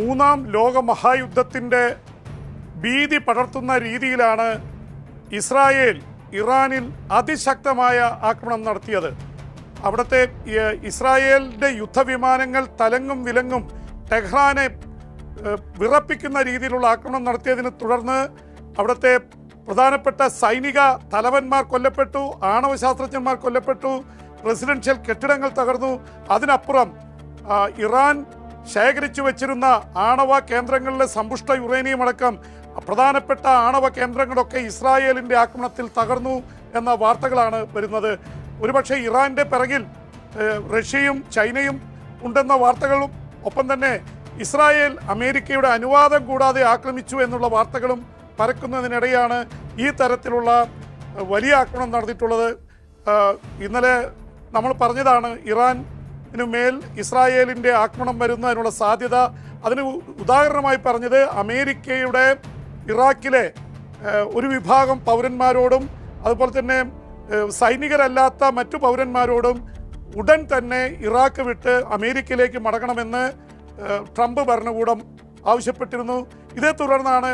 മൂന്നാം ലോക മഹായുദ്ധത്തിൻ്റെ ഭീതി പടർത്തുന്ന രീതിയിലാണ് ഇസ്രായേൽ ഇറാനിൽ അതിശക്തമായ ആക്രമണം നടത്തിയത്. അവിടുത്തെ ഇസ്രായേലിൻ്റെ യുദ്ധവിമാനങ്ങൾ തലങ്ങും വിലങ്ങും ടെഹ്റാനെ വിറപ്പിക്കുന്ന രീതിയിലുള്ള ആക്രമണം നടത്തിയതിനെ തുടർന്ന് അവിടുത്തെ പ്രധാനപ്പെട്ട സൈനിക തലവന്മാർ കൊല്ലപ്പെട്ടു, ആണവശാസ്ത്രജ്ഞന്മാർ കൊല്ലപ്പെട്ടു, റെസിഡൻഷ്യൽ കെട്ടിടങ്ങൾ തകർന്നു. അതിനപ്പുറം ഇറാൻ ശേഖരിച്ചു വച്ചിരുന്ന ആണവ കേന്ദ്രങ്ങളിലെ സമ്പുഷ്ട യുറേനിയം അടക്കം പ്രധാനപ്പെട്ട ആണവ കേന്ദ്രങ്ങളൊക്കെ ഇസ്രായേലിൻ്റെ ആക്രമണത്തിൽ തകർന്നു എന്ന വാർത്തകളാണ് വരുന്നത്. ഒരുപക്ഷെ ഇറാൻ്റെ പിറകിൽ റഷ്യയും ചൈനയും ഉണ്ടെന്ന വാർത്തകളും ഒപ്പം തന്നെ ഇസ്രായേൽ അമേരിക്കയുടെ അനുവാദം കൂടാതെ ആക്രമിച്ചു എന്നുള്ള വാർത്തകളും പരക്കുന്നതിനിടെയാണ് ഈ തരത്തിലുള്ള വലിയ ആക്രമണം നടന്നിട്ടുള്ളത്. ഇന്നലെ നമ്മൾ പറഞ്ഞതാണ് ഇറാനു മേൽ ഇസ്രായേലിൻ്റെ ആക്രമണം വരുന്നതിനുള്ള സാധ്യത. അതിന് ഉദാഹരണമായി പറഞ്ഞത് അമേരിക്കയുടെ ഇറാഖിലെ ഒരു വിഭാഗം പൗരന്മാരോടും അതുപോലെ തന്നെ സൈനികരല്ലാത്ത മറ്റു പൗരന്മാരോടും ഉടൻ തന്നെ ഇറാഖ് വിട്ട് അമേരിക്കയിലേക്ക് മടങ്ങണമെന്ന് ട്രംപ് ഭരണകൂടം ആവശ്യപ്പെട്ടിരുന്നു. ഇതേ തുടർന്നാണ്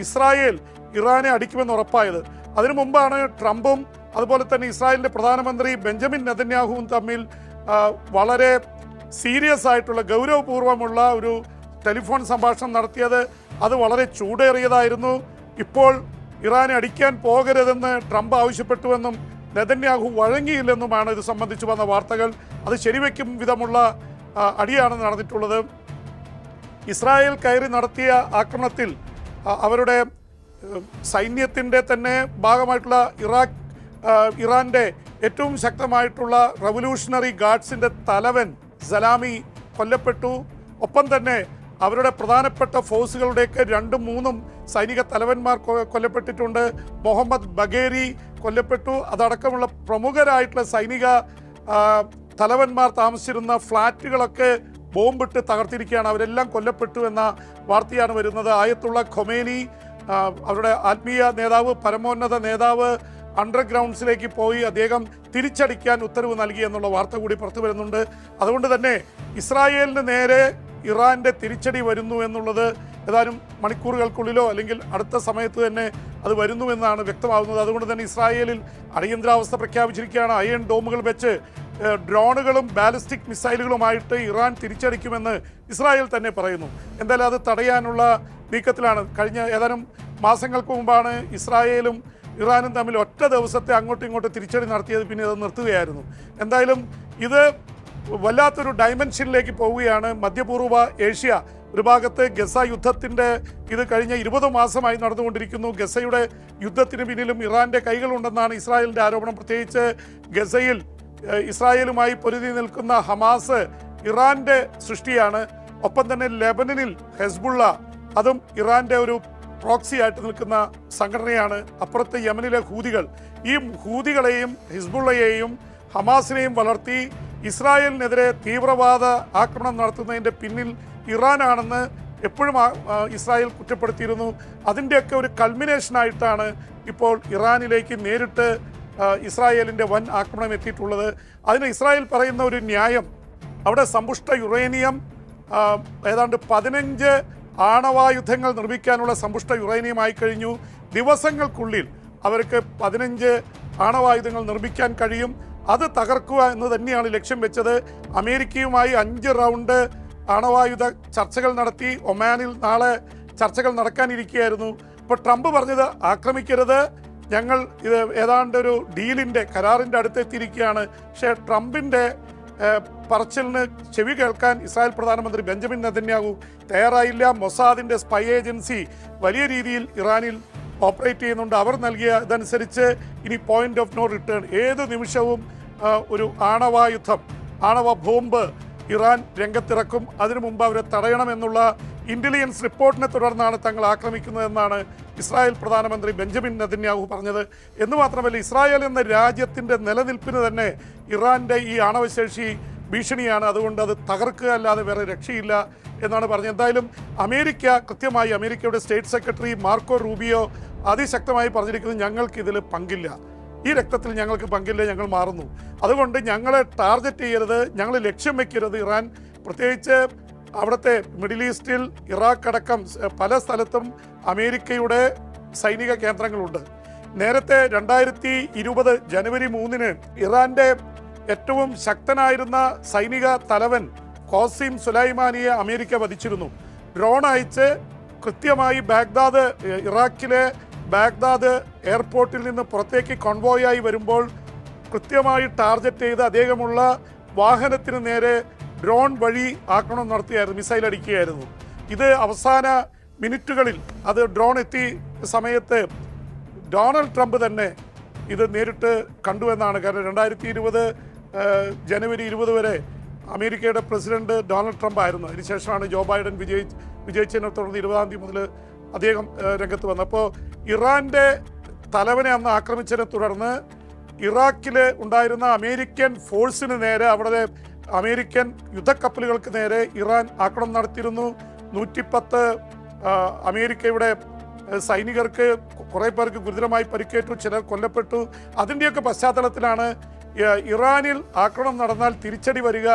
ഇസ്രായേൽ ഇറാനെ അടിക്കുമെന്ന് ഉറപ്പായത്. അതിനു മുമ്പാണ് ട്രംപും അതുപോലെ തന്നെ ഇസ്രായേലിൻ്റെ പ്രധാനമന്ത്രി ബെഞ്ചമിൻ നെതന്യാഹുവും തമ്മിൽ വളരെ സീരിയസ് ആയിട്ടുള്ള ഗൗരവപൂർവ്വമുള്ള ഒരു ടെലിഫോൺ സംഭാഷണം നടത്തിയത്. അത് വളരെ ചൂടേറിയതായിരുന്നു. ഇപ്പോൾ ഇറാനെ അടിക്കാൻ പോകരുതെന്ന് ട്രംപ് ആവശ്യപ്പെട്ടുവെന്നും നെതന്യാഹു വഴങ്ങിയില്ലെന്നുമാണ് ഇത് സംബന്ധിച്ച് വന്ന വാർത്തകൾ. അത് ശരിവെക്കും വിധമുള്ള അടിയാണ് നടന്നിട്ടുള്ളത്. ഇസ്രായേൽ കയറി നടത്തിയ ആക്രമണത്തിൽ അവരുടെ സൈന്യത്തിൻ്റെ തന്നെ ഭാഗമായിട്ടുള്ള ഇറാൻ്റെ ഏറ്റവും ശക്തമായിട്ടുള്ള റവല്യൂഷണറി ഗാർഡ്സിൻ്റെ തലവൻ സലാമി കൊല്ലപ്പെട്ടു. ഒപ്പം തന്നെ അവരുടെ പ്രധാനപ്പെട്ട ഫോഴ്സുകളുടെയൊക്കെ 2-3 സൈനിക തലവന്മാർ കൊല്ലപ്പെട്ടിട്ടുണ്ട്. മുഹമ്മദ് ബഗേരി കൊല്ലപ്പെട്ടു. അതടക്കമുള്ള പ്രമുഖരായിട്ടുള്ള സൈനിക തലവന്മാർ താമസിച്ചിരുന്ന ഫ്ലാറ്റുകളൊക്കെ ബോംബിട്ട് തകർത്തിരിക്കുകയാണ്. അവരെല്ലാം കൊല്ലപ്പെട്ടു എന്ന വാർത്തയാണ് വരുന്നത്. ആയത്തുള്ള ഖൊമേനി, അവരുടെ ആത്മീയ നേതാവ്, പരമോന്നത നേതാവ് അണ്ടർഗ്രൗണ്ട്സിലേക്ക് പോയി അദ്ദേഹം തിരിച്ചടിക്കാൻ ഉത്തരവ് നൽകി എന്നുള്ള വാർത്ത കൂടി പുറത്തു വരുന്നുണ്ട്. അതുകൊണ്ട് തന്നെ ഇസ്രായേലിന് നേരെ ഇറാൻ്റെ തിരിച്ചടി വരുന്നു എന്നുള്ളത് ഏതാനും മണിക്കൂറുകൾക്കുള്ളിലോ അല്ലെങ്കിൽ അടുത്ത സമയത്ത് തന്നെ അത് വരുന്നുവെന്നാണ് വ്യക്തമാകുന്നത്. അതുകൊണ്ട് തന്നെ ഇസ്രായേലിൽ അടിയന്തരാവസ്ഥ പ്രഖ്യാപിച്ചിരിക്കുകയാണ്. അയൺ ഡോമുകൾ വെച്ച് ഡ്രോണുകളും ബാലിസ്റ്റിക് മിസൈലുകളുമായിട്ട് ഇറാൻ തിരിച്ചടിക്കുമെന്ന് ഇസ്രായേൽ തന്നെ പറയുന്നു. എന്തായാലും അത് തടയാനുള്ള നീക്കത്തിലാണ്. കഴിഞ്ഞ ഏതാനും മാസങ്ങൾക്ക് മുമ്പാണ് ഇസ്രായേലും ഇറാനും തമ്മിൽ ഒറ്റ ദിവസത്തെ അങ്ങോട്ടും ഇങ്ങോട്ടും തിരിച്ചടി നടത്തിയത്. പിന്നെ അത് നിർത്തുകയായിരുന്നു. എന്തായാലും ഇത് വല്ലാത്തൊരു ഡയമെൻഷനിലേക്ക് പോവുകയാണ്. മധ്യപൂർവ്വ ഏഷ്യ ഒരു ഭാഗത്ത് ഗസ യുദ്ധത്തിൻ്റെ ഇത് കഴിഞ്ഞ 20 മാസമായി നടന്നുകൊണ്ടിരിക്കുന്നു. ഗസയുടെ യുദ്ധത്തിന് പിന്നിലും ഇറാൻ്റെ കൈകളുണ്ടെന്നാണ് ഇസ്രായേലിൻ്റെ ആരോപണം. പ്രത്യേകിച്ച് ഗസയിൽ ഇസ്രായേലുമായി പൊരുതി നിൽക്കുന്ന ഹമാസ് ഇറാൻ്റെ സൃഷ്ടിയാണ്. ഒപ്പം തന്നെ ലെബനനിൽ ഹെസ്ബുള്ള, അതും ഇറാൻ്റെ ഒരു പ്രോക്സി ആയിട്ട് നിൽക്കുന്ന സംഘടനയാണ്. അപ്പുറത്ത് യമനിലെ ഹൂതികൾ. ഈ ഹൂതികളെയും ഹിസ്ബുള്ളയെയും ഹമാസിനെയും വളർത്തി ഇസ്രായേലിനെതിരെ തീവ്രവാദ ആക്രമണം നടത്തുന്നതിൻ്റെ പിന്നിൽ ഇറാനാണെന്ന് എപ്പോഴും ഇസ്രായേൽ കുറ്റപ്പെടുത്തിയിരുന്നു. അതിൻ്റെയൊക്കെ ഒരു കൾമിനേഷനായിട്ടാണ് ഇപ്പോൾ ഇറാനിലേക്ക് നേരിട്ട് ഇസ്രായേലിൻ്റെ വൻ ആക്രമണം എത്തിയിട്ടുള്ളത്. അതിന് ഇസ്രായേൽ പറയുന്ന ഒരു ന്യായം, അവിടെ സമ്പുഷ്ട യുറേനിയം ഏതാണ്ട് 15 ആണവായുധങ്ങൾ നിർമ്മിക്കാനുള്ള സമ്പുഷ്ട യുറേനിയം ആയിക്കഴിഞ്ഞു. ദിവസങ്ങൾക്കുള്ളിൽ അവർക്ക് 15 ആണവായുധങ്ങൾ നിർമ്മിക്കാൻ കഴിയും. അത് തകർക്കുക എന്ന് തന്നെയാണ് ലക്ഷ്യം വെച്ചത്. അമേരിക്കയുമായി 5 റൗണ്ട് ആണവായുധ ചർച്ചകൾ നടത്തി. ഒമാനിൽ നാളെ ചർച്ചകൾ നടക്കാനിരിക്കുകയായിരുന്നു. ഇപ്പോൾ ട്രംപ് പറഞ്ഞത് ആക്രമിക്കരുത്, ഞങ്ങൾ ഇത് ഏതാണ്ട് ഒരു കരാറിൻ്റെ അടുത്തെത്തിയിരിക്കുകയാണ്. പക്ഷേ ട്രംപിൻ്റെ പറച്ചിലിന് ചെവി കേൾക്കാൻ ഇസ്രായേൽ പ്രധാനമന്ത്രി ബെഞ്ചമിൻ നെതന്യാഹു തയ്യാറായില്ല. മൊസാദിൻ്റെ സ്പൈ ഏജൻസി വലിയ രീതിയിൽ ഇറാനിൽ ഓപ്പറേറ്റ് ചെയ്യുന്നുണ്ട്. അവർ നൽകിയ ഇതനുസരിച്ച് ഇനി പോയിന്റ് ഓഫ് നോ റിട്ടേൺ, ഏത് നിമിഷവും ഒരു ആണവ ബോംബ് ഇറാൻ രംഗത്തിറക്കും. അതിനു മുമ്പ് അവരെ തടയണമെന്നുള്ള ഇൻ്റലിജൻസ് റിപ്പോർട്ടിനെ തുടർന്നാണ് തങ്ങൾ ആക്രമിക്കുന്നതെന്നാണ് ഇസ്രായേൽ പ്രധാനമന്ത്രി ബെഞ്ചമിൻ നെതന്യാഹു പറഞ്ഞത്. എന്ന് മാത്രമല്ല, ഇസ്രായേൽ എന്ന രാജ്യത്തിൻ്റെ നിലനിൽപ്പിന് തന്നെ ഇറാൻ്റെ ഈ ആണവശേഷി ഭീഷണിയാണ്. അതുകൊണ്ട് അത് തകർക്കുക അല്ലാതെ വേറെ രക്ഷയില്ല എന്നാണ് പറഞ്ഞത്. എന്തായാലും കൃത്യമായി അമേരിക്കയുടെ സ്റ്റേറ്റ് സെക്രട്ടറി മാർക്കോ റൂബിയോ അതിശക്തമായി പറഞ്ഞിരിക്കുന്നത് ഞങ്ങൾക്കിതിൽ പങ്കില്ല, ഈ രക്തത്തിൽ ഞങ്ങൾക്ക് പങ്കില്ല, ഞങ്ങൾ മാറുന്നു. അതുകൊണ്ട് ഞങ്ങളെ ടാർഗറ്റ് ചെയ്യരുത്, ഞങ്ങൾ ലക്ഷ്യം വയ്ക്കരുത്. ഇറാൻ പ്രത്യേകിച്ച് അവിടുത്തെ മിഡിൽ ഈസ്റ്റിൽ ഇറാഖ് അടക്കം പല സ്ഥലത്തും അമേരിക്കയുടെ സൈനിക കേന്ദ്രങ്ങളുണ്ട്. നേരത്തെ 2020 ജനുവരി 3 ഇറാന്റെ ഏറ്റവും ശക്തനായിരുന്ന സൈനിക തലവൻ ഖാസിം സുലൈമാനിയെ അമേരിക്ക വധിച്ചിരുന്നു. ഡ്രോൺ അയച്ച് കൃത്യമായി ബാഗ്ദാദ്, ഇറാഖിലെ ബാഗ്ദാദ് എയർപോർട്ടിൽ നിന്ന് പുറത്തേക്ക് കോൺവോയായി വരുമ്പോൾ കൃത്യമായി ടാർഗറ്റ് ചെയ്ത് അദ്ദേഹമുള്ള വാഹനത്തിന് നേരെ ഡ്രോൺ വഴി ആക്രമണം നടത്തിയായിരുന്നു, മിസൈൽ അടിക്കുകയായിരുന്നു. ഇത് അവസാന മിനിറ്റുകളിൽ അത് ഡ്രോൺ എത്തിയ സമയത്ത് ഡൊണാൾഡ് ട്രംപ് തന്നെ ഇത് നേരിട്ട് കണ്ടുവെന്നാണ്. കാരണം 2020 ജനുവരി 20 വരെ അമേരിക്കയുടെ പ്രസിഡന്റ് ഡൊണാൾഡ് ട്രംപ് ആയിരുന്നു. അതിനുശേഷമാണ് ജോ ബൈഡൻ വിജയിച്ചതിനെ തുടർന്ന് 20-ാം തീയതി മുതൽ അദ്ദേഹം രംഗത്ത് വന്നു. അപ്പോൾ ഇറാന്റെ തലവനെ അന്ന് ആക്രമിച്ചതിനെ തുടർന്ന് ഇറാഖിൽ ഉണ്ടായിരുന്ന അമേരിക്കൻ ഫോഴ്സിന് നേരെ, അവിടെ അമേരിക്കൻ യുദ്ധക്കപ്പലുകൾക്ക് നേരെ ഇറാൻ ആക്രമണം നടത്തിയിരുന്നു. 110 അമേരിക്കയുടെ സൈനികർക്ക്, കുറേ പേർക്ക് ഗുരുതരമായി പരിക്കേറ്റു, ചിലർ കൊല്ലപ്പെട്ടു. അതിൻ്റെയൊക്കെ പശ്ചാത്തലത്തിലാണ് ഇറാനിൽ ആക്രമണം നടന്നാൽ തിരിച്ചടി വരിക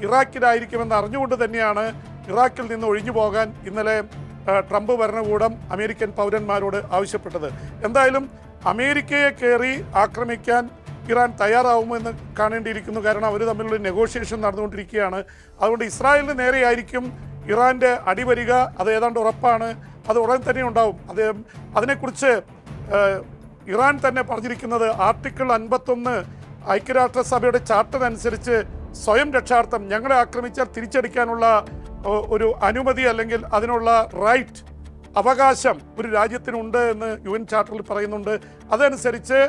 ഇറാഖിലായിരിക്കുമെന്ന് അറിഞ്ഞുകൊണ്ട് തന്നെയാണ് ഇറാഖിൽ നിന്ന് ഒഴിഞ്ഞു പോകാൻ ഇന്നലെ ട്രംപ് ഭരണകൂടം അമേരിക്കൻ പൗരന്മാരോട് ആവശ്യപ്പെട്ടത്. എന്തായാലും അമേരിക്കയെ കയറി ആക്രമിക്കാൻ ഇറാൻ തയ്യാറാവുമെന്ന് കാണേണ്ടിയിരിക്കുന്നു. കാരണം അവർ തമ്മിലുള്ള നെഗോഷിയേഷൻ നടന്നുകൊണ്ടിരിക്കുകയാണ്. അതുകൊണ്ട് ഇസ്രായേലിന് നേരെയായിരിക്കും ഇറാൻ്റെ അടിവരിക, അത് ഏതാണ്ട് ഉറപ്പാണ്. അത് ഉടൻ തന്നെ ഉണ്ടാവും. അതിനെക്കുറിച്ച് ഇറാൻ തന്നെ പറഞ്ഞിരിക്കുന്നത് ആർട്ടിക്കിൾ 51 ഐക്യരാഷ്ട്രസഭയുടെ ചാർട്ടർ അനുസരിച്ച് സ്വയം രക്ഷാർത്ഥം ഞങ്ങളെ ആക്രമിച്ചാൽ തിരിച്ചടിക്കാനുള്ള ഒരു അനുമതി അല്ലെങ്കിൽ അതിനുള്ള റൈറ്റ്, അവകാശം ഒരു രാജ്യത്തിനുണ്ട് എന്ന് UN ചാർട്ടറിൽ പറയുന്നുണ്ട്. അതനുസരിച്ച്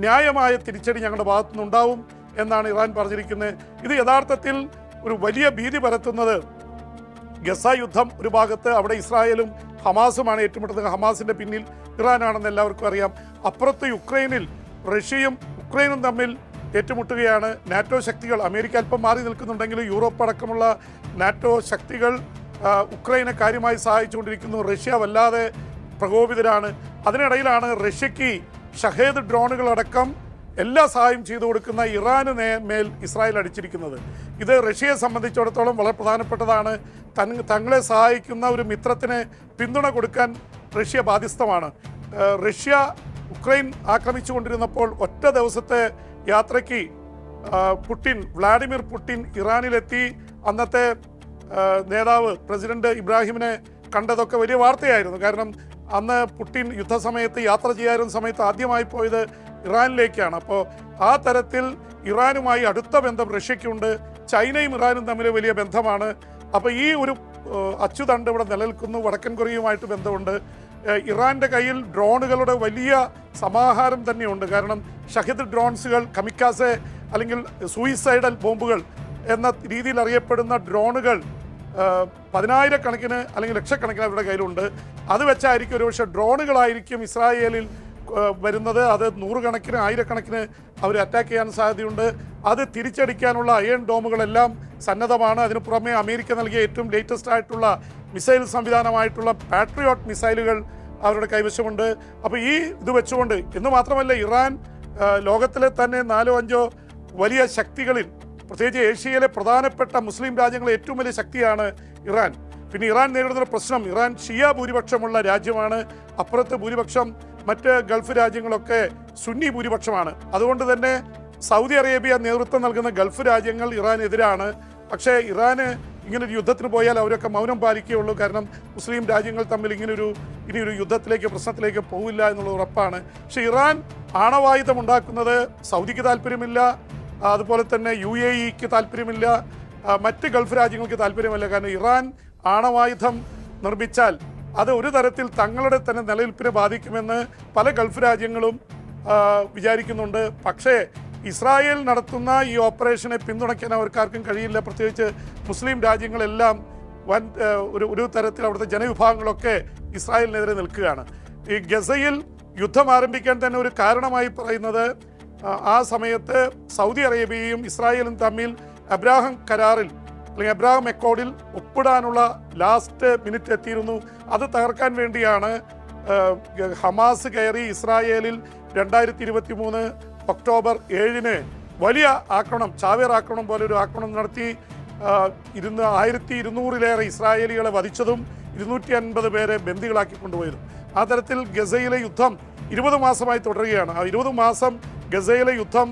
ന്യായമായ തിരിച്ചടി ഞങ്ങളുടെ ഭാഗത്തുനിന്നുണ്ടാവും എന്നാണ് ഇറാൻ പറഞ്ഞിരിക്കുന്നത്. ഇത് യഥാർത്ഥത്തിൽ ഒരു വലിയ ഭീതി പരത്തുന്നത് ഗസ യുദ്ധം ഒരു ഭാഗത്ത്, അവിടെ ഇസ്രായേലും ഹമാസുമാണ് ഏറ്റുമുട്ടുന്നത്. ഹമാസിൻ്റെ പിന്നിൽ ഇറാനാണെന്ന് എല്ലാവർക്കും അറിയാം. അപ്പുറത്ത് യുക്രൈനിൽ റഷ്യയും ഉക്രൈനും തമ്മിൽ ഏറ്റുമുട്ടുകയാണ്. നാറ്റോ ശക്തികൾ, അമേരിക്ക അല്പം മാറി നിൽക്കുന്നുണ്ടെങ്കിലും യൂറോപ്പ് അടക്കമുള്ള നാറ്റോ ശക്തികൾ ഉക്രൈനെ കാര്യമായി സഹായിച്ചുകൊണ്ടിരിക്കുന്നു. റഷ്യ വല്ലാതെ പ്രകോപിതരാണ്. അതിനിടയിലാണ് റഷ്യക്ക് ഷഹേദ് ഡ്രോണുകളടക്കം എല്ലാ സഹായം ചെയ്തു കൊടുക്കുന്ന ഇറാന് മേൽ ഇസ്രായേൽ അടിച്ചിരിക്കുന്നത്. ഇത് റഷ്യയെ സംബന്ധിച്ചിടത്തോളം വളരെ പ്രധാനപ്പെട്ടതാണ്. തങ്ങളെ സഹായിക്കുന്ന ഒരു മിത്രത്തിന് പിന്തുണ കൊടുക്കാൻ റഷ്യ ബാധ്യസ്ഥമാണ്. റഷ്യ ഉക്രൈൻ ആക്രമിച്ചുകൊണ്ടിരുന്നപ്പോൾ ഒറ്റ ദിവസത്തെ യാത്രയ്ക്ക് വ്ളാഡിമിർ പുടിൻ ഇറാനിലെത്തി. അന്നത്തെ നേതാവ് പ്രസിഡന്റ് ഇബ്രാഹിമിനെ കണ്ടതൊക്കെ വലിയ വാർത്തയായിരുന്നു. കാരണം അന്ന് പുടിൻ യുദ്ധസമയത്ത് യാത്ര ചെയ്യാറുന്ന സമയത്ത് ആദ്യമായി പോയത് ഇറാനിലേക്കാണ്. അപ്പോൾ ആ തരത്തിൽ ഇറാനുമായി അടുത്ത ബന്ധം റഷ്യയ്ക്കുണ്ട്. ചൈനയും ഇറാനും തമ്മിൽ വലിയ ബന്ധമാണ്. അപ്പോൾ ഈ ഒരു അച്ചുതണ്ട് ഇവിടെ നിലനിൽക്കുന്നു. വടക്കൻ കൊറിയയുമായിട്ട് ബന്ധമുണ്ട്. ഇറാൻ്റെ കയ്യിൽ ഡ്രോണുകളുടെ വലിയ സമാഹാരം തന്നെയുണ്ട്. കാരണം ഷഹിദ് ഡ്രോൺസുകൾ, കമിക്കാസെ അല്ലെങ്കിൽ സൂയിസൈഡൽ ബോംബുകൾ എന്ന രീതിയിൽ അറിയപ്പെടുന്ന ഡ്രോണുകൾ 10,000-കണക്കിന് അല്ലെങ്കിൽ ലക്ഷക്കണക്കിന് അവരുടെ കയ്യിലുണ്ട്. അത് വെച്ചായിരിക്കും ഒരുപക്ഷെ ഡ്രോണുകളായിരിക്കും ഇസ്രായേലിൽ വരുന്നത്. അത് 100-കണക്കിന് 1000-കണക്കിന് അവർ അറ്റാക്ക് ചെയ്യാൻ സാധ്യതയുണ്ട്. അത് തിരിച്ചടിക്കാനുള്ള അയൺ ഡോമുകളെല്ലാം സന്നദ്ധമാണ്. അതിനു പുറമെ അമേരിക്ക നൽകിയ ഏറ്റവും ലേറ്റസ്റ്റ് ആയിട്ടുള്ള മിസൈൽ സംവിധാനമായിട്ടുള്ള പാട്രിയോട്ട് മിസൈലുകൾ അവരുടെ കൈവശമുണ്ട്. അപ്പോൾ ഈ ഇത് വെച്ചുകൊണ്ട്, എന്ന് മാത്രമല്ല ഇറാൻ ലോകത്തിലെ തന്നെ 4-5 വലിയ ശക്തികളിൽ, പ്രത്യേകിച്ച് ഏഷ്യയിലെ പ്രധാനപ്പെട്ട മുസ്ലിം രാജ്യങ്ങളിലെ ഏറ്റവും വലിയ ശക്തിയാണ് ഇറാൻ. പിന്നെ ഇറാൻ നേരിടുന്ന പ്രശ്നം, ഇറാൻ ഷിയ ഭൂരിപക്ഷമുള്ള രാജ്യമാണ്. അപ്പുറത്ത് ഭൂരിപക്ഷം മറ്റ് ഗൾഫ് രാജ്യങ്ങളൊക്കെ സുന്നി ഭൂരിപക്ഷമാണ്. അതുകൊണ്ട് തന്നെ സൗദി അറേബ്യ നേതൃത്വം നൽകുന്ന ഗൾഫ് രാജ്യങ്ങൾ ഇറാനെതിരാണ്. പക്ഷേ ഇറാന് ഇങ്ങനൊരു യുദ്ധത്തിന് പോയാൽ അവരൊക്കെ മൗനം പാലിക്കുകയുള്ളൂ. കാരണം മുസ്ലിം രാജ്യങ്ങൾ തമ്മിൽ ഇനിയൊരു യുദ്ധത്തിലേക്ക്, പ്രശ്നത്തിലേക്ക് പോവില്ല എന്നുള്ളത് ഉറപ്പാണ്. പക്ഷേ ഇറാൻ ആണവായുധം ഉണ്ടാക്കുന്നത് സൗദിക്ക് താല്പര്യമില്ല, അതുപോലെ തന്നെ UAEക്ക് താല്പര്യമില്ല, മറ്റ് ഗൾഫ് രാജ്യങ്ങൾക്ക് താല്പര്യമില്ല. കാരണം ഇറാൻ ആണവായുധം നിർമ്മിച്ചാൽ അത് ഒരു തരത്തിൽ തങ്ങളുടെ തന്നെ നിലനിൽപ്പിനെ ബാധിക്കുമെന്ന് പല ഗൾഫ് രാജ്യങ്ങളും വിചാരിക്കുന്നുണ്ട്. പക്ഷേ ഇസ്രായേൽ നടത്തുന്ന ഈ ഓപ്പറേഷനെ പിന്തുണയ്ക്കാൻ അവർക്കാർക്കും കഴിയില്ല. പ്രത്യേകിച്ച് മുസ്ലിം രാജ്യങ്ങളെല്ലാം ഒരു തരത്തിൽ അവിടുത്തെ ജനവിഭാഗങ്ങളൊക്കെ ഇസ്രായേലിനെതിരെ നിൽക്കുകയാണ്. ഈ ഗസയിൽ യുദ്ധം ആരംഭിക്കാൻ തന്നെ ഒരു കാരണമായി പറയുന്നത് ആ സമയത്ത് സൗദി അറേബ്യയും ഇസ്രായേലും തമ്മിൽ അബ്രാഹം കരാറിൽ അല്ലെങ്കിൽ അബ്രാഹം അക്കോർഡിൽ ഒപ്പിടാനുള്ള ലാസ്റ്റ് മിനിറ്റ് എത്തിയിരുന്നു. അത് തകർക്കാൻ വേണ്ടിയാണ് ഹമാസ് കയറി ഇസ്രായേലിൽ 2023 ഒക്ടോബർ 7 വലിയ ആക്രമണം, ചാവേർ ആക്രമണം പോലെ ഒരു ആക്രമണം നടത്തി 1200-ലേറെ ഇസ്രായേലികളെ വധിച്ചതും 250 പേരെ ബന്ദികളാക്കി കൊണ്ടുപോയതും. ആ തരത്തിൽ ഗസയിലെ യുദ്ധം 20 മാസമായി തുടരുകയാണ്. ആ 20 മാസം ഗസയിലെ യുദ്ധം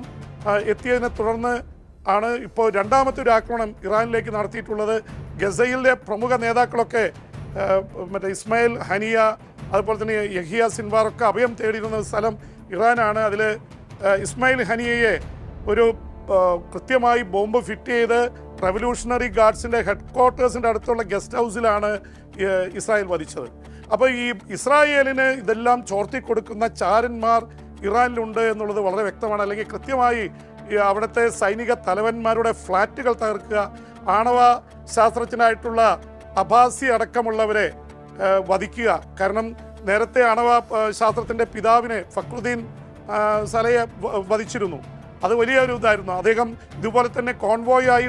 എത്തിയതിനെ തുടർന്ന് ആണ് ഇപ്പോൾ രണ്ടാമത്തെ ഒരു ആക്രമണം ഇറാനിലേക്ക് നടത്തിയിട്ടുള്ളത്. ഗസയിലെ പ്രമുഖ നേതാക്കളൊക്കെ മറ്റേ ഇസ്മായിൽ ഹനിയ, അതുപോലെ തന്നെ യഹിയ സിൻവാറൊക്കെ അഭയം തേടിയിരുന്ന സ്ഥലം ഇറാനാണ്. അതിൽ ഇസ്മായിൽ ഹനിയയെ ഒരു കൃത്യമായി ബോംബ് ഫിറ്റ് ചെയ്ത് റവല്യൂഷണറി ഗാർഡ്സിൻ്റെ ഹെഡ് ക്വാർട്ടേഴ്സിൻ്റെ അടുത്തുള്ള ഗസ്റ്റ് ഹൗസിലാണ് ഇസ്രായേൽ വധിച്ചത്. അപ്പോൾ ഈ ഇസ്രായേലിന് ഇതെല്ലാം ചോർത്തി കൊടുക്കുന്ന ചാരന്മാർ ഇറാനിലുണ്ട് എന്നുള്ളത് വളരെ വ്യക്തമാണ്. അല്ലെങ്കിൽ കൃത്യമായി അവിടുത്തെ സൈനിക തലവന്മാരുടെ ഫ്ലാറ്റുകൾ തകർക്കുക, ആണവ ശാസ്ത്രജ്ഞനായിട്ടുള്ള അബ്ബാസി അടക്കമുള്ളവരെ വധിക്കുക. കാരണം നേരത്തെ ആണവ ശാസ്ത്രത്തിൻ്റെ പിതാവിനെ ഫക്രുദ്ദീൻ സലയെ വധിച്ചിരുന്നു. അത് വലിയൊരു ഇതായിരുന്നു. അദ്ദേഹം ഇതുപോലെ തന്നെ കോൺവോയായി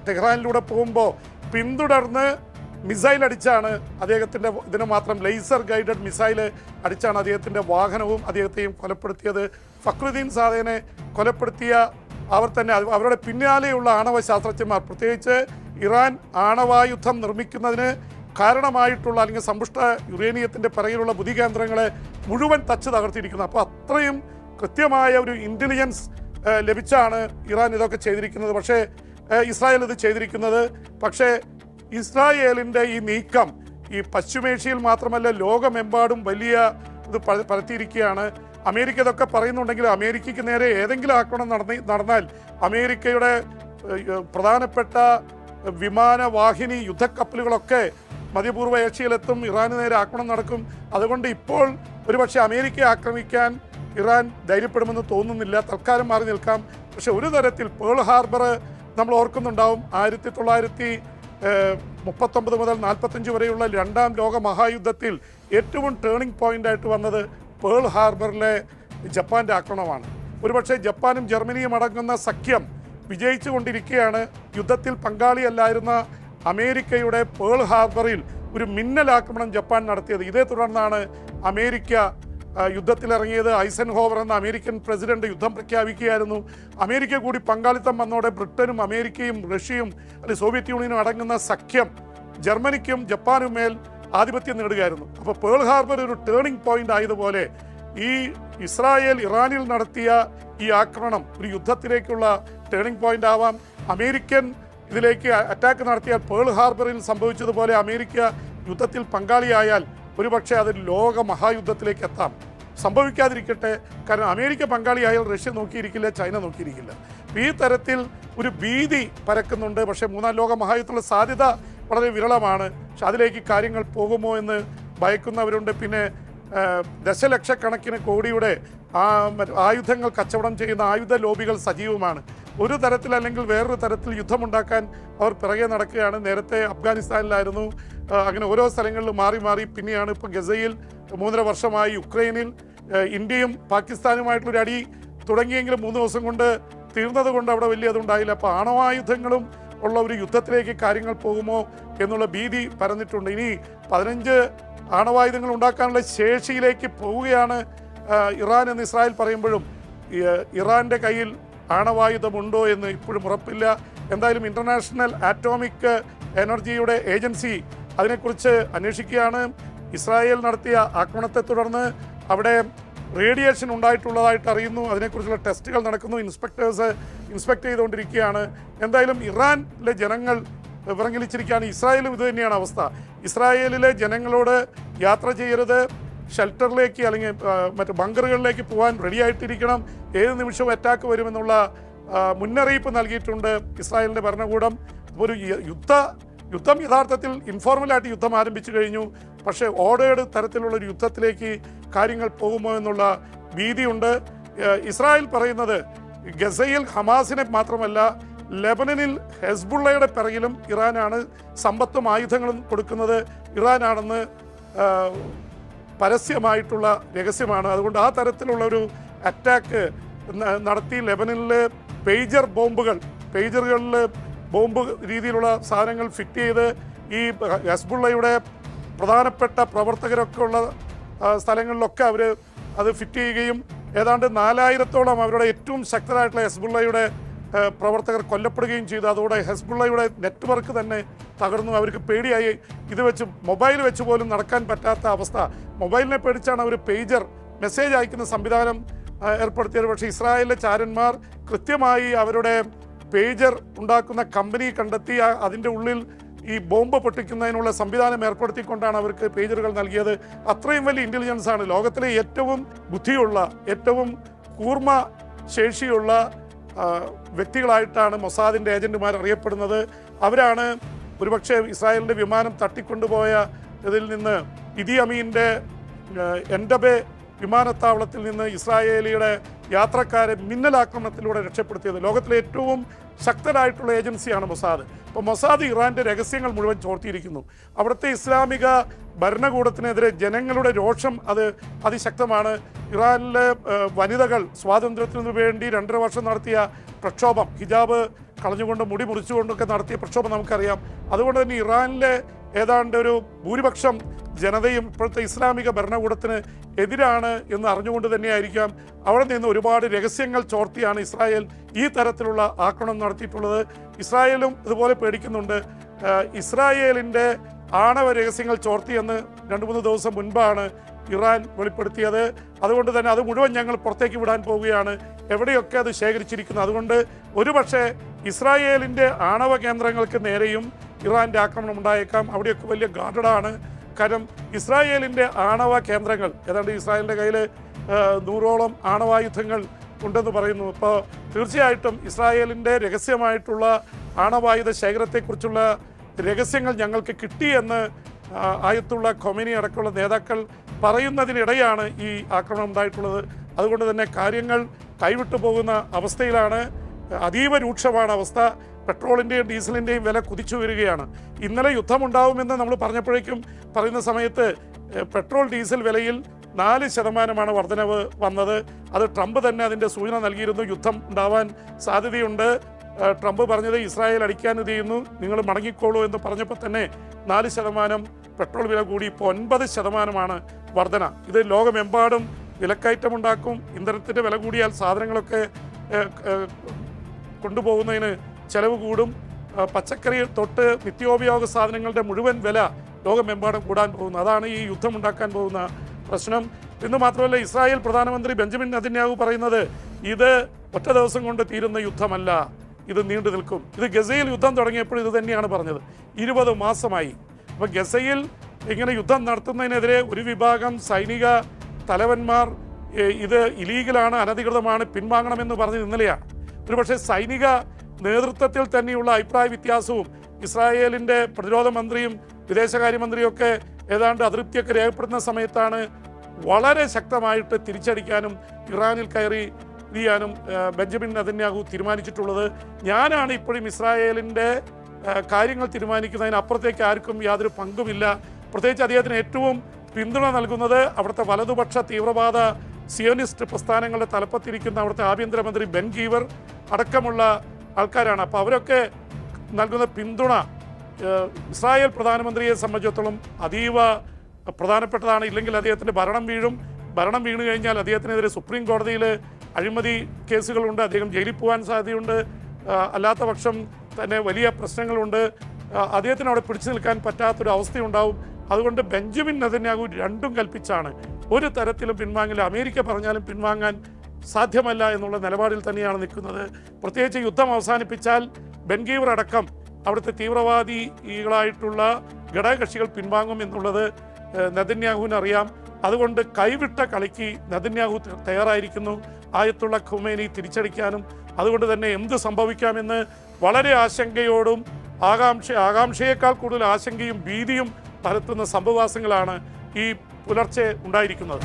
ടെഹ്റാനിലൂടെ പോകുമ്പോൾ പിന്തുടർന്ന് മിസൈൽ അടിച്ചാണ് അദ്ദേഹത്തിൻ്റെ ഇതിന് മാത്രം ലേസർ ഗൈഡഡ് മിസൈൽ അടിച്ചാണ് അദ്ദേഹത്തിൻ്റെ വാഹനവും അദ്ദേഹത്തെയും കൊലപ്പെടുത്തിയത്. ഫക്രുദ്ദീൻ സാദേനെ കൊലപ്പെടുത്തിയ അവർ തന്നെ അവരുടെ പിന്നാലെയുള്ള ആണവ ശാസ്ത്രജ്ഞന്മാർ, പ്രത്യേകിച്ച് ഇറാൻ ആണവായുധം നിർമ്മിക്കുന്നതിന് കാരണമായിട്ടുള്ള അല്ലെങ്കിൽ സമ്പുഷ്ട യുറേനിയത്തിൻ്റെ പിറകിലുള്ള ബുദ്ധികേന്ദ്രങ്ങളെ മുഴുവൻ തച്ച് തകർത്തിരിക്കുന്നത്. അപ്പോൾ അത്രയും കൃത്യമായ ഒരു ഇൻ്റലിജൻസ് ലഭിച്ചാണ് ഇറാൻ ഇതൊക്കെ ചെയ്തിരിക്കുന്നത്. പക്ഷേ ഇസ്രായേൽ ഇത് ചെയ്തിരിക്കുന്നത്. പക്ഷേ ഇസ്രായേലിൻ്റെ ഈ നീക്കം ഈ പശ്ചിമേഷ്യയിൽ മാത്രമല്ല ലോകമെമ്പാടും വലിയ ഇത് പരത്തിയിരിക്കുകയാണ്. അമേരിക്ക ഇതൊക്കെ പറയുന്നുണ്ടെങ്കിൽ അമേരിക്കയ്ക്ക് നേരെ ഏതെങ്കിലും ആക്രമണം നടന്നാൽ അമേരിക്കയുടെ പ്രധാനപ്പെട്ട വിമാനവാഹിനി യുദ്ധക്കപ്പലുകളൊക്കെ മധ്യപൂർവ്വ ഏഷ്യയിലെത്തും, ഇറാന് നേരെ ആക്രമണം നടക്കും. അതുകൊണ്ട് ഇപ്പോൾ ഒരുപക്ഷെ അമേരിക്കയെ ആക്രമിക്കാൻ ഇറാൻ ധൈര്യപ്പെടുമെന്ന് തോന്നുന്നില്ല. തൽക്കാലം മാറി നിൽക്കാം. പക്ഷെ ഒരു തരത്തിൽ പേൾ ഹാർബർ നമ്മൾ ഓർക്കുന്നുണ്ടാവും. 1939 മുതൽ 45 വരെയുള്ള രണ്ടാം ലോക മഹായുദ്ധത്തിൽ ഏറ്റവും ടേണിംഗ് പോയിൻ്റായിട്ട് വന്നത് പേൾ ഹാർബറിലെ ജപ്പാൻ്റെ ആക്രമണമാണ്. ഒരുപക്ഷെ ജപ്പാനും ജർമ്മനിയും അടങ്ങുന്ന സഖ്യം വിജയിച്ചു കൊണ്ടിരിക്കുകയാണ്. യുദ്ധത്തിൽ പങ്കാളിയല്ലായിരുന്ന അമേരിക്കയുടെ പേൾ ഹാർബറിൽ ഒരു മിന്നലാക്രമണം ജപ്പാൻ നടത്തിയത്. ഇതേ തുടർന്നാണ് അമേരിക്ക യുദ്ധത്തിലിറങ്ങിയത്. ഐസൻഹോവർ എന്ന അമേരിക്കൻ പ്രസിഡന്റ് യുദ്ധം പ്രഖ്യാപിക്കുകയായിരുന്നു. അമേരിക്ക കൂടി പങ്കാളിത്തം വന്നതോടെ ബ്രിട്ടനും അമേരിക്കയും റഷ്യയും അല്ലെങ്കിൽ സോവിയറ്റ് യൂണിയനും അടങ്ങുന്ന സഖ്യം ജർമ്മനിക്കും ജപ്പാനും മേൽ ആധിപത്യം നേടുകയായിരുന്നു. അപ്പോൾ പേൾ ഹാർബർ ഒരു ടേണിംഗ് പോയിന്റ് ആയതുപോലെ ഈ ഇസ്രായേൽ ഇറാനിൽ നടത്തിയ ഈ ആക്രമണം ഒരു യുദ്ധത്തിലേക്കുള്ള ടേണിംഗ് പോയിന്റ് ആവാം. അമേരിക്കൻ ഇതിലേക്ക് അറ്റാക്ക് നടത്തിയാൽ പേൾ ഹാർബറിൽ സംഭവിച്ചതുപോലെ അമേരിക്ക യുദ്ധത്തിൽ പങ്കാളിയായാൽ ഒരുപക്ഷെ അത് ലോക മഹായുദ്ധത്തിലേക്ക് എത്താം. സംഭവിക്കാതിരിക്കട്ടെ. കാരണം അമേരിക്ക പങ്കാളിയായാൽ റഷ്യ നോക്കിയിരിക്കില്ല, ചൈന നോക്കിയിരിക്കില്ല. ഈ തരത്തിൽ ഒരു ഭീതി പരക്കുന്നുണ്ട്. പക്ഷേ മൂന്നാം ലോക മഹായുദ്ധത്തിലുള്ള സാധ്യത വളരെ വിരളമാണ്. പക്ഷെ അതിലേക്ക് കാര്യങ്ങൾ പോകുമോ എന്ന് ഭയക്കുന്നവരുണ്ട്. പിന്നെ ദശലക്ഷക്കണക്കിന് കോടിയുടെ ആയുധങ്ങൾ കച്ചവടം ചെയ്യുന്ന ആയുധ ലോബികൾ സജീവമാണ്. ഒരു തരത്തിൽ അല്ലെങ്കിൽ വേറൊരു തരത്തിൽ യുദ്ധമുണ്ടാക്കാൻ അവർ പിറകെ നടക്കുകയാണ്. നേരത്തെ അഫ്ഗാനിസ്ഥാനിലായിരുന്നു, അങ്ങനെ ഓരോ സ്ഥലങ്ങളിൽ മാറി മാറി. പിന്നെയാണ് ഇപ്പോൾ ഗസയിൽ 3.5 വർഷമായി. യുക്രൈനിൽ ഇന്ത്യയും പാകിസ്ഥാനുമായിട്ടുള്ളൊരു അടി തുടങ്ങിയെങ്കിലും 3 ദിവസം കൊണ്ട് തീർന്നത് കൊണ്ട് അവിടെ വലിയ അതുണ്ടായില്ല. അപ്പോൾ ആണവായുധങ്ങളും ഉള്ള ഒരു യുദ്ധത്തിലേക്ക് കാര്യങ്ങൾ പോകുമോ എന്നുള്ള ഭീതി പരന്നിട്ടുണ്ട്. ഇനി 15 ആണവായുധങ്ങൾ ഉണ്ടാക്കാനുള്ള ശേഷിയിലേക്ക് പോവുകയാണ് ഇറാൻ എന്ന് ഇസ്രായേൽ പറയുമ്പോഴും ഇറാൻ്റെ കയ്യിൽ ആണവായുധമുണ്ടോ എന്ന് ഇപ്പോഴും ഉറപ്പില്ല. എന്തായാലും ഇൻ്റർനാഷണൽ ആറ്റോമിക് എനർജിയുടെ ഏജൻസി അതിനെക്കുറിച്ച് അന്വേഷിക്കുകയാണ്. ഇസ്രായേൽ നടത്തിയ ആക്രമണത്തെ തുടർന്ന് അവിടെ റേഡിയേഷൻ ഉണ്ടായിട്ടുള്ളതായിട്ട് അറിയുന്നു. അതിനെക്കുറിച്ചുള്ള ടെസ്റ്റുകൾ നടക്കുന്നു. ഇൻസ്പെക്ടേഴ്സ് ഇൻസ്പെക്ട് ചെയ്തുകൊണ്ടിരിക്കുകയാണ്. എന്തായാലും ഇറാനിലെ ജനങ്ങൾ വിറങ്ങലിച്ചിരിക്കുകയാണ്. ഇസ്രായേലും ഇത് തന്നെയാണ് അവസ്ഥ. ഇസ്രായേലിലെ ജനങ്ങളോട് യാത്ര ചെയ്യരുത്, ഷെൽട്ടറിലേക്ക് അല്ലെങ്കിൽ മറ്റ് ബങ്കറുകളിലേക്ക് പോകാൻ റെഡിയായിട്ടിരിക്കണം, ഏത് നിമിഷവും അറ്റാക്ക് വരുമെന്നുള്ള മുന്നറിയിപ്പ് നൽകിയിട്ടുണ്ട് ഇസ്രായേലിൻ്റെ ഭരണകൂടം. ഒരു യുദ്ധം യഥാർത്ഥത്തിൽ ഇൻഫോർമലായിട്ട് യുദ്ധം ആരംഭിച്ചു കഴിഞ്ഞു. പക്ഷേ ഓർഡേർഡ് തരത്തിലുള്ളൊരു യുദ്ധത്തിലേക്ക് കാര്യങ്ങൾ പോകുമോ എന്നുള്ള ഭീതിയുണ്ട്. ഇസ്രായേൽ പറയുന്നത് ഗസയിൽ ഹമാസിനെ മാത്രമല്ല ലെബനനിൽ ഹെസ്ബുള്ളയുടെ പിറകിലും ഇറാനാണ്, സമ്പത്തും ആയുധങ്ങളും കൊടുക്കുന്നത് ഇറാനാണെന്ന് പരസ്യമായിട്ടുള്ള രഹസ്യമാണ്. അതുകൊണ്ട് ആ തരത്തിലുള്ളൊരു അറ്റാക്ക് നടത്തി ലെബനനിൽ പേജറുകളിൽ ബോംബ് രീതിയിലുള്ള സാധനങ്ങൾ ഫിറ്റ് ചെയ്ത് ഈ ഹെസ്ബുള്ളയുടെ പ്രധാനപ്പെട്ട പ്രവർത്തകരൊക്കെ ഉള്ള സ്ഥലങ്ങളിലൊക്കെ അവർ അത് ഫിറ്റ് ചെയ്യുകയും ഏതാണ്ട് 4000-ഓളം അവരുടെ ഏറ്റവും ശക്തരായിട്ടുള്ള ഹെസ്ബുള്ളയുടെ പ്രവർത്തകർ കൊല്ലപ്പെടുകയും ചെയ്തു. അതോടെ ഹെസ്ബുള്ളയുടെ നെറ്റ്വർക്ക് തന്നെ തകർന്നു. അവർക്ക് പേടിയായി. ഇത് വെച്ച് മൊബൈൽ വെച്ച് പോലും നടക്കാൻ പറ്റാത്ത അവസ്ഥ. മൊബൈലിനെ പേടിച്ചാണ് അവർ പേജർ മെസ്സേജ് അയക്കുന്ന സംവിധാനം ഏർപ്പെടുത്തിയത്. പക്ഷേ ഇസ്രായേലിലെ ചാരന്മാർ കൃത്യമായി അവരുടെ പേജർ ഉണ്ടാക്കുന്ന കമ്പനി കണ്ടെത്തി അതിൻ്റെ ഉള്ളിൽ ഈ ബോംബ് പൊട്ടിക്കുന്നതിനുള്ള സംവിധാനം ഏർപ്പെടുത്തിക്കൊണ്ടാണ് അവർക്ക് പേജറുകൾ നൽകിയത്. അത്രയും വലിയ ഇൻ്റലിജൻസ് ആണ്. ലോകത്തിലെ ഏറ്റവും ബുദ്ധിയുള്ള, ഏറ്റവും കൂർമ്മ ശേഷിയുള്ള വ്യക്തികളായിട്ടാണ് മൊസാദിൻ്റെ ഏജന്റുമാർ അറിയപ്പെടുന്നത്. അവരാണ് ഒരുപക്ഷെ ഇസ്രായേലിൻ്റെ വിമാനം തട്ടിക്കൊണ്ടുപോയ ഇതിൽ നിന്ന് ഇദി അമീൻ്റെ എൻഡബെ വിമാനത്താവളത്തിൽ നിന്ന് ഇസ്രായേലിയുടെ യാത്രക്കാരെ മിന്നലാക്രമണത്തിലൂടെ രക്ഷപ്പെടുത്തിയത്. ലോകത്തിലെ ഏറ്റവും ശക്തരായിട്ടുള്ള ഏജൻസിയാണ് മൊസാദ്. അപ്പോൾ മൊസാദ് ഇറാൻ്റെ രഹസ്യങ്ങൾ മുഴുവൻ ചോർത്തിയിരിക്കുന്നു. അവിടുത്തെ ഇസ്ലാമിക ഭരണകൂടത്തിനെതിരെ ജനങ്ങളുടെ രോഷം അത് അതിശക്തമാണ്. ഇറാനിലെ വനിതകൾ സ്വാതന്ത്ര്യത്തിനു വേണ്ടി 2.5 വർഷം നടത്തിയ പ്രക്ഷോഭം, ഹിജാബ് കളഞ്ഞുകൊണ്ട് മുടി മുറിച്ചുകൊണ്ടൊക്കെ നടത്തിയ പ്രക്ഷോഭം നമുക്കറിയാം. അതുകൊണ്ട് തന്നെ ഇറാനിലെ ഏതാണ്ട് ഒരു ഭൂരിപക്ഷം ജനതയും ഇപ്പോഴത്തെ ഇസ്ലാമിക ഭരണകൂടത്തിന് എതിരാണ് എന്ന് അറിഞ്ഞുകൊണ്ട് തന്നെയായിരിക്കാം അവിടെ നിന്ന് ഒരുപാട് രഹസ്യങ്ങൾ ചോർത്തിയാണ് ഇസ്രായേൽ ഈ തരത്തിലുള്ള ആക്രമണം നടത്തിയിട്ടുള്ളത്. ഇസ്രായേലും ഇതുപോലെ പേടിക്കുന്നുണ്ട്. ഇസ്രായേലിൻ്റെ ആണവ രഹസ്യങ്ങൾ ചോർത്തിയെന്ന് 2-3 ദിവസം മുൻപാണ് ഇറാൻ വെളിപ്പെടുത്തിയത്. അതുകൊണ്ട് തന്നെ അത് മുഴുവൻ ഞങ്ങൾ പുറത്തേക്ക് വിടാൻ പോവുകയാണ്, എവിടെയൊക്കെ അത് ശേഖരിച്ചിരിക്കുന്നു. അതുകൊണ്ട് ഒരുപക്ഷെ ഇസ്രായേലിൻ്റെ ആണവ കേന്ദ്രങ്ങൾക്ക് നേരെയും ഇറാൻ്റെ ആക്രമണം ഉണ്ടായേക്കാം. അവിടെയൊക്കെ വലിയ ഗാർഡഡാണ്. കാരണം ഇസ്രായേലിൻ്റെ ആണവ കേന്ദ്രങ്ങൾ ഏതാണ്ട് ഇസ്രായേലിൻ്റെ കയ്യിൽ 100ഓളം ആണവായുധങ്ങൾ ഉണ്ടെന്ന് പറയുന്നു. അപ്പോൾ തീർച്ചയായിട്ടും ഇസ്രായേലിൻ്റെ രഹസ്യമായിട്ടുള്ള ആണവായുധ ശേഖരത്തെക്കുറിച്ചുള്ള രഹസ്യങ്ങൾ ഞങ്ങൾക്ക് കിട്ടിയെന്ന് ആയത്തുള്ള ഖൊമേനി അടക്കമുള്ള നേതാക്കൾ പറയുന്നതിനിടെയാണ് ഈ ആക്രമണം ഉണ്ടായിട്ടുള്ളത്. അതുകൊണ്ട് തന്നെ കാര്യങ്ങൾ കൈവിട്ടു പോകുന്ന അവസ്ഥയിലാണ്. അതീവ രൂക്ഷമാണ് അവസ്ഥ. പെട്രോളിൻ്റെയും ഡീസലിൻ്റെയും വില കുതിച്ചു വരികയാണ്. ഇന്നലെ യുദ്ധമുണ്ടാവുമെന്ന് നമ്മൾ പറഞ്ഞപ്പോഴേക്കും പറയുന്ന സമയത്ത് പെട്രോൾ ഡീസൽ വിലയിൽ 4% വർധനവ് വന്നത്. അത് ട്രംപ് തന്നെ അതിൻ്റെ സൂചന നൽകിയിരുന്നു. യുദ്ധം ഉണ്ടാവാൻ സാധ്യതയുണ്ട്. ട്രംപ് പറഞ്ഞത് ഇസ്രായേൽ അടിക്കാൻ ഇത് ചെയ്യുന്നു, നിങ്ങൾ മടങ്ങിക്കോളൂ എന്ന് പറഞ്ഞപ്പോൾ തന്നെ 4% പെട്രോൾ വില കൂടി. ഇപ്പോൾ 9% വർധന. ഇത് ലോകമെമ്പാടും വിലക്കയറ്റമുണ്ടാക്കും. ഇന്ധനത്തിൻ്റെ വില കൂടിയാൽ സാധനങ്ങളൊക്കെ കൊണ്ടുപോകുന്നതിന് ചെലവ് കൂടും. പച്ചക്കറി തൊട്ട് നിത്യോപയോഗ സാധനങ്ങളുടെ മുഴുവൻ വില ലോകമെമ്പാടും കൂടാൻ പോകുന്നു. അതാണ് ഈ യുദ്ധം ഉണ്ടാക്കാൻ പോകുന്ന പ്രശ്നം. എന്ന് മാത്രമല്ല, ഇസ്രായേൽ പ്രധാനമന്ത്രി ബെഞ്ചമിൻ നെതന്യാഹു പറയുന്നത് ഇത് ഒറ്റ ദിവസം കൊണ്ട് തീരുന്ന യുദ്ധമല്ല, ഇത് നീണ്ടു നിൽക്കും. ഇത് ഗസയിൽ യുദ്ധം തുടങ്ങിയപ്പോൾ ഇത് തന്നെയാണ് പറഞ്ഞത്. 20 മാസമായി. അപ്പോൾ ഗസയിൽ ഇങ്ങനെ യുദ്ധം നടത്തുന്നതിനെതിരെ ഒരു വിഭാഗം സൈനിക തലവന്മാർ ഇത് ഇലീഗലാണ്, അനധികൃതമാണ്, പിൻവാങ്ങണമെന്ന് പറഞ്ഞത് ഇന്നലെയാണ്. ഒരുപക്ഷെ സൈനിക നേതൃത്വത്തിൽ തന്നെയുള്ള അഭിപ്രായ വ്യത്യാസവും ഇസ്രായേലിൻ്റെ പ്രതിരോധ മന്ത്രിയും വിദേശകാര്യമന്ത്രിയും ഒക്കെ ഏതാണ്ട് അതൃപ്തിയൊക്കെ രേഖപ്പെടുത്തുന്ന സമയത്താണ് വളരെ ശക്തമായിട്ട് തിരിച്ചടിക്കാനും ഇറാനിൽ കയറി ചെയ്യാനും ബെഞ്ചമിൻ നെതന്യാഹു തീരുമാനിച്ചിട്ടുള്ളത്. ഞാനാണ് ഇപ്പോഴും ഇസ്രായേലിൻ്റെ കാര്യങ്ങൾ തീരുമാനിക്കുന്നതിനപ്പുറത്തേക്ക് ആർക്കും യാതൊരു പങ്കുമില്ല. പ്രത്യേകിച്ച് അദ്ദേഹത്തിന് ഏറ്റവും പിന്തുണ നൽകുന്നത് അവിടുത്തെ വലതുപക്ഷ തീവ്രവാദ സിയോണിസ്റ്റ് പ്രസ്ഥാനങ്ങളുടെ തലപ്പത്തിരിക്കുന്ന അവിടുത്തെ ആഭ്യന്തരമന്ത്രി ബെൻ ഗീവർ അടക്കമുള്ള ആൾക്കാരാണ്. അപ്പോൾ അവരൊക്കെ നൽകുന്ന പിന്തുണ ഇസ്രായേൽ പ്രധാനമന്ത്രിയെ സംബന്ധിച്ചിടത്തോളം അതീവ പ്രധാനപ്പെട്ടതാണ്. ഇല്ലെങ്കിൽ അദ്ദേഹത്തിൻ്റെ ഭരണം വീണു കഴിഞ്ഞാൽ അദ്ദേഹത്തിനെതിരെ സുപ്രീം കോടതിയിൽ അഴിമതി കേസുകളുണ്ട്, അദ്ദേഹം ജയിലിൽ പോകാൻ സാധ്യതയുണ്ട്. അല്ലാത്ത പക്ഷം തന്നെ വലിയ പ്രശ്നങ്ങളുണ്ട്. അദ്ദേഹത്തിന് അവിടെ പിടിച്ചു നിൽക്കാൻ പറ്റാത്തൊരു അവസ്ഥയുണ്ടാവും. അതുകൊണ്ട് ബെഞ്ചമിൻ നെതന്യാഹു രണ്ടും കൽപ്പിച്ചാണ്. ഒരു തരത്തിലും പിൻവാങ്ങില്ല. അമേരിക്ക പറഞ്ഞാലും പിൻവാങ്ങാൻ സാധ്യമല്ല എന്നുള്ള നിലപാടിൽ തന്നെയാണ് നിൽക്കുന്നത്. പ്രത്യേകിച്ച് യുദ്ധം അവസാനിപ്പിച്ചാൽ ബെൻ ഗീവർ അടക്കം അവിടുത്തെ തീവ്രവാദികളായിട്ടുള്ള ഘടകകക്ഷികൾ പിൻവാങ്ങും എന്നുള്ളത് നെതന്യാഹുവിന് അറിയാം. അതുകൊണ്ട് കൈവിട്ട കളിക്ക് നെതന്യാഹു തയ്യാറായിരിക്കുന്നു. ആയത്തുള്ള ഖൊമേനി തിരിച്ചടിക്കാനും. അതുകൊണ്ട് തന്നെ എന്ത് സംഭവിക്കാമെന്ന് വളരെ ആശങ്കയോടും ആകാംക്ഷയേക്കാൾ കൂടുതൽ ആശങ്കയും ഭീതിയും പരത്തുന്ന സംഭവവാസങ്ങളാണ് ഈ പുലർച്ചെ ഉണ്ടായിരിക്കുന്നത്.